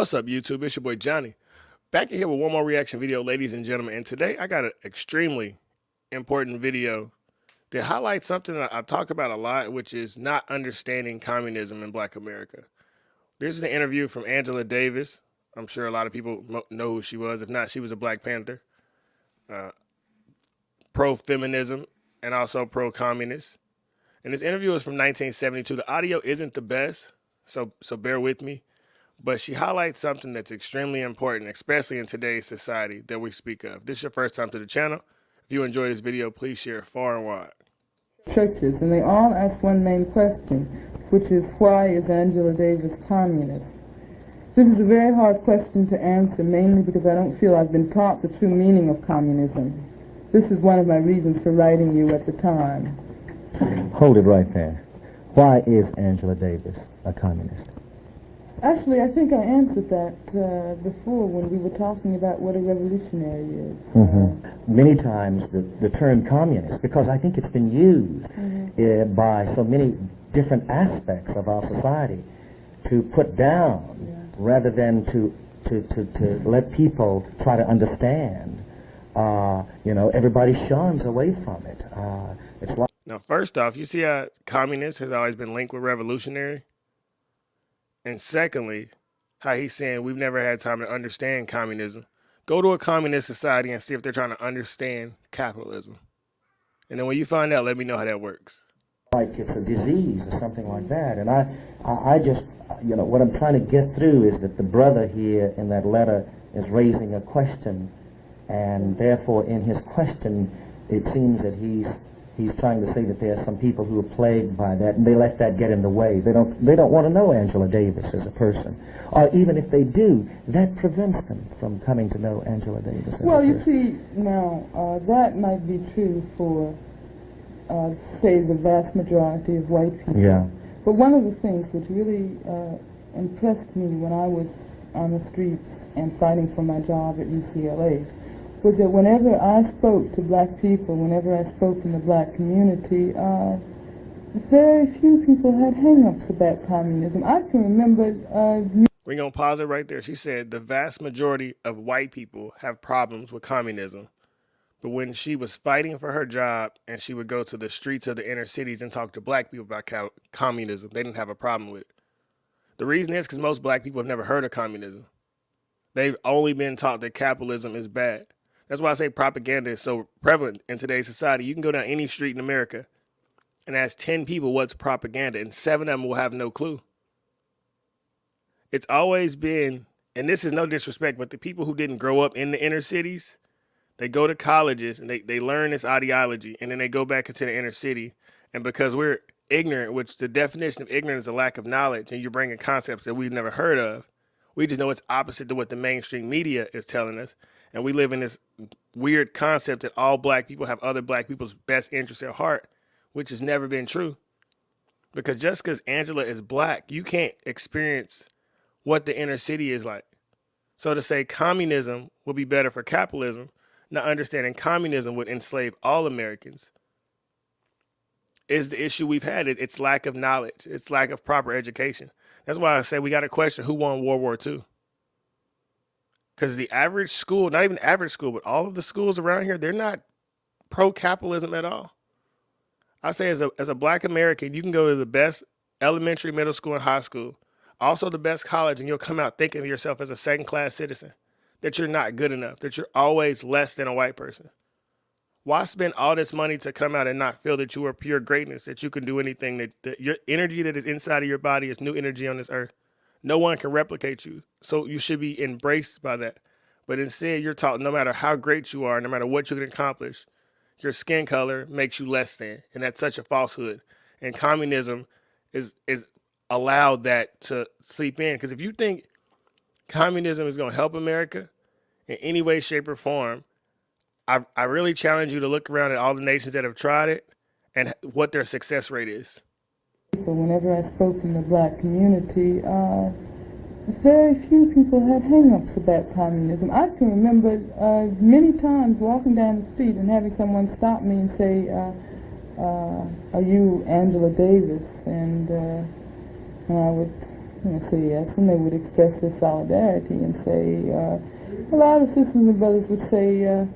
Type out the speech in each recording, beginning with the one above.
What's up, YouTube? It's your boy Johnny. Back in here with one more reaction video, ladies and gentlemen. And today I got an extremely important video that highlights something that I talk about a lot, which is not understanding communism in Black America. This is an interview from Angela Davis. I'm sure a lot of people know who she was. If not, she was a Black Panther, pro-feminism, and also pro-communist. And this interview is from 1972. The audio isn't the best, so bear with me. But she highlights something that's extremely important, especially in today's society that we speak of. If this is your first time to the channel, if you enjoy this video, please share it far and wide. Churches, and they all ask one main question, which is, why is Angela Davis communist? This is a very hard question to answer, mainly because I don't feel I've been taught the true meaning of communism. This is one of my reasons for writing you at the time. Hold it right there. Why is Angela Davis a communist? Actually, I think I answered that before when we were talking about what a revolutionary is. Many times the term communist, because I think it's been used by so many different aspects of our society to put down rather than to let people try to understand. Everybody shuns away from it. It's like now, first off, you see how communist has always been linked with revolutionary? And secondly, how he's saying we've never had time to understand communism. Go to a communist society and see if they're trying to understand capitalism. And then when you find out, let me know how that works. Like it's a disease or something like that. And I just, what I'm trying to get through is that the brother here in that letter is raising a question. And therefore, in his question, it seems that he's trying to say that there are some people who are plagued by that, and they let that get in the way. They don't want to know Angela Davis as a person, or even if they do, that prevents them from coming to know Angela Davis. Well, you see, now that might be true for, say, the vast majority of white people. Yeah. But one of the things which really impressed me when I was on the streets and fighting for my job at UCLA was that whenever I spoke to black people, whenever I spoke in the black community, very few people had hang-ups about communism. I can remember... We're going to pause it right there. She said the vast majority of white people have problems with communism. But when she was fighting for her job and she would go to the streets of the inner cities and talk to black people about communism, they didn't have a problem with it. The reason is because most black people have never heard of communism. They've only been taught that capitalism is bad. That's why I say propaganda is so prevalent in today's society. You can go down any street in America and ask 10 people what's propaganda, and 7 of them will have no clue. It's always been, and this is no disrespect, but the people who didn't grow up in the inner cities, they go to colleges and they learn this ideology, and then they go back into the inner city. And because we're ignorant, which the definition of ignorance is a lack of knowledge, and you're bringing concepts that we've never heard of, we just know it's opposite to what the mainstream media is telling us. And we live in this weird concept that all black people have other black people's best interests at heart, which has never been true. Because just because Angela is black, you can't experience what the inner city is like. So to say communism will be better for capitalism, not understanding communism would enslave all Americans, is the issue we've had. It's lack of knowledge. It's lack of proper education. That's why I say we got to question who won World War II. Because the average school, not even average school, but all of the schools around here, they're not pro-capitalism at all. I say as a black American, you can go to the best elementary, middle school, and high school, also the best college, and you'll come out thinking of yourself as a second-class citizen, that you're not good enough, that you're always less than a white person. Why spend all this money to come out and not feel that you are pure greatness, that you can do anything, that your energy that is inside of your body is new energy on this earth? No one can replicate you, so you should be embraced by that. But instead, you're taught no matter how great you are, no matter what you can accomplish, your skin color makes you less than, and that's such a falsehood. And communism is allowed that to seep in, because if you think communism is going to help America in any way, shape, or form, I really challenge you to look around at all the nations that have tried it and what their success rate is. Whenever I spoke in the black community, very few people had hang-ups about communism. I can remember many times walking down the street and having someone stop me and say, are you Angela Davis? And I would And I say yes, and they would express their solidarity and say, a lot of sisters and brothers would say,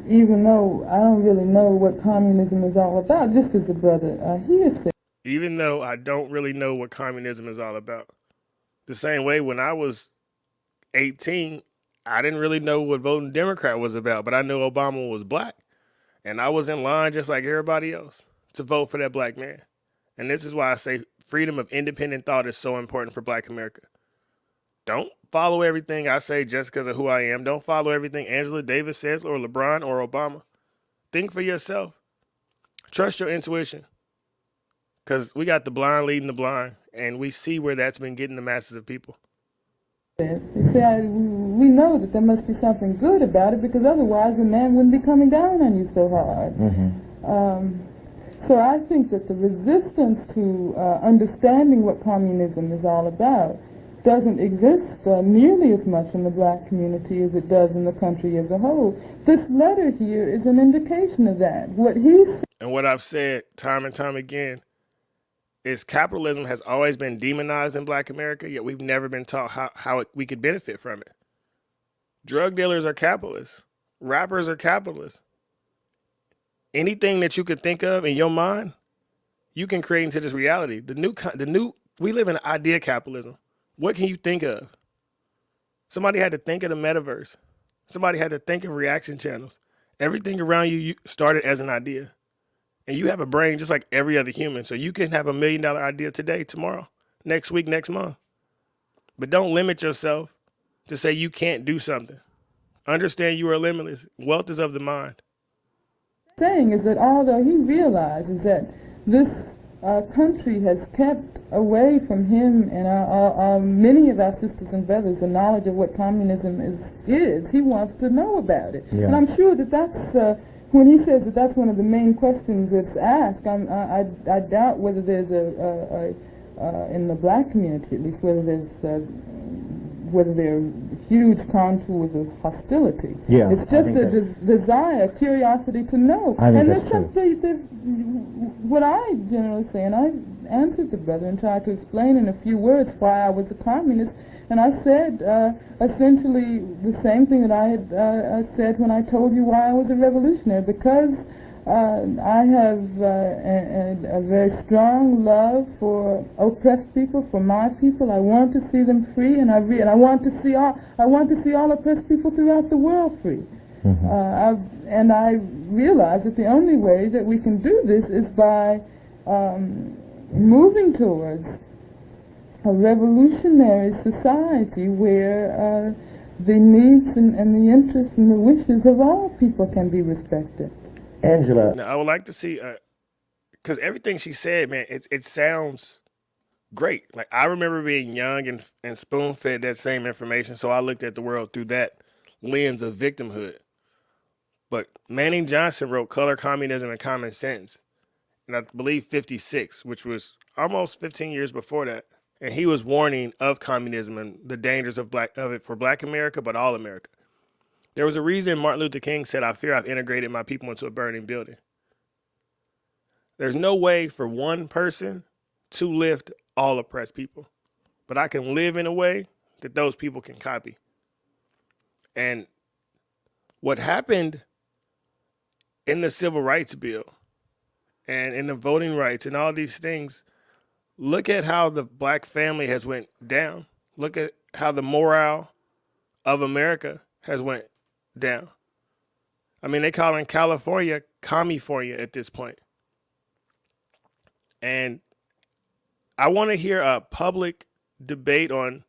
even though I don't really know what communism is all about, just as the brother here said. Even though I don't really know what communism is all about. The same way when I was 18, I didn't really know what voting Democrat was about, but I knew Obama was black. And I was in line just like everybody else to vote for that black man. And this is why I say freedom of independent thought is so important for black America. Don't follow everything I say just because of who I am. Don't follow everything Angela Davis says or LeBron or Obama. Think for yourself. Trust your intuition. Because we got the blind leading the blind, and we see where that's been getting the masses of people. They say, we know that there must be something good about it, because otherwise the man wouldn't be coming down on you so hard. So I think that the resistance to understanding what communism is all about doesn't exist nearly as much in the black community as it does in the country as a whole. This letter here is an indication of that. What he said, and what I've said time and time again, is capitalism has always been demonized in black America, yet we've never been taught how we could benefit from it. Drug dealers are capitalists. Rappers are capitalists. Anything that you could think of in your mind, you can create into this reality. We live in idea capitalism. What can you think of? Somebody had to think of the metaverse. Somebody had to think of reaction channels. Everything around you started as an idea. And you have a brain just like every other human. So you can have $1 million idea today, tomorrow, next week, next month. But don't limit yourself to say you can't do something. Understand you are limitless. Wealth is of the mind. saying is that although he realizes that this country has kept away from him and many of our sisters and brothers the knowledge of what communism is, he wants to know about it. Yeah. And I'm sure that that's when he says that that's one of the main questions that's asked. I doubt whether there's in the black community, at least, whether there are huge contours of hostility. Yeah, it's just a desire, curiosity to know. I think and that's there's what I generally say, and I answered the brother and tried to explain in a few words why I was a communist. And I said essentially the same thing that I had said when I told you why I was a revolutionary, because I have a very strong love for oppressed people, for my people. I want to see them free, and I want to see all oppressed people throughout the world free. And I realize that the only way that we can do this is by moving towards a revolutionary society where the needs and the interests and the wishes of all people can be respected. Angela. Now, I would like to see, because everything she said, man, it sounds great. Like, I remember being young and spoon-fed that same information, so I looked at the world through that lens of victimhood. But Manning Johnson wrote Color, Communism, and Common Sense, and I believe 56, which was almost 15 years before that. And he was warning of communism and the dangers of it for black America, but all America. There was a reason Martin Luther King said, "I fear I've integrated my people into a burning building." There's no way for one person to lift all oppressed people, but I can live in a way that those people can copy. And what happened in the Civil Rights Bill and in the voting rights and all these things, look at how the black family has went down. Look at how the morale of America has went down. I mean, they call in California Commifornia at this point. And I want to hear a public debate on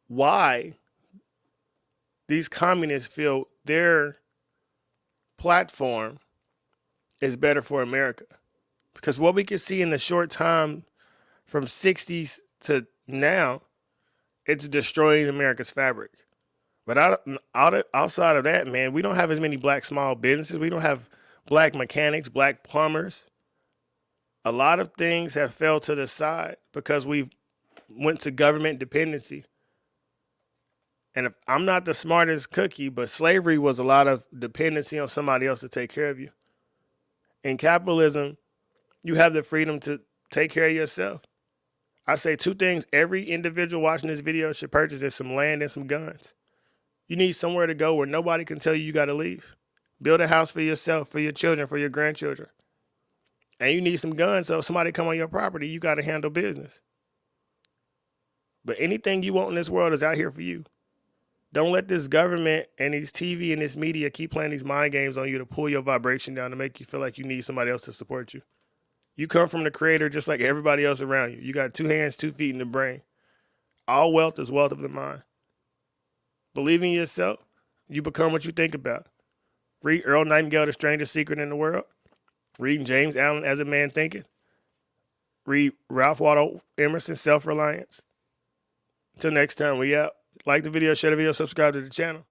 why these communists feel their platform is better for America. Because what we can see in the short time from 60s to now, it's destroying America's fabric. But outside of that, man, we don't have as many black small businesses. We don't have black mechanics, black plumbers. A lot of things have fell to the side because we went to government dependency. And if I'm not the smartest cookie, but slavery was a lot of dependency on somebody else to take care of you. In capitalism, you have the freedom to take care of yourself. I say 2 things every individual watching this video should purchase is some land and some guns. You need somewhere to go where nobody can tell you got to leave. Build a house for yourself, for your children, for your grandchildren. And you need some guns so if somebody come on your property, you got to handle business. But anything you want in this world is out here for you. Don't let this government and these TV and this media keep playing these mind games on you to pull your vibration down to make you feel like you need somebody else to support you. You come from the creator just like everybody else around you. You got 2 hands, 2 feet, and a brain. All wealth is wealth of the mind. Believe in yourself. You become what you think about. Read Earl Nightingale, The Strangest Secret in the World. Read James Allen, As a Man Thinketh. Read Ralph Waldo Emerson, Self-Reliance. Until next time, we out. Like the video, share the video, subscribe to the channel.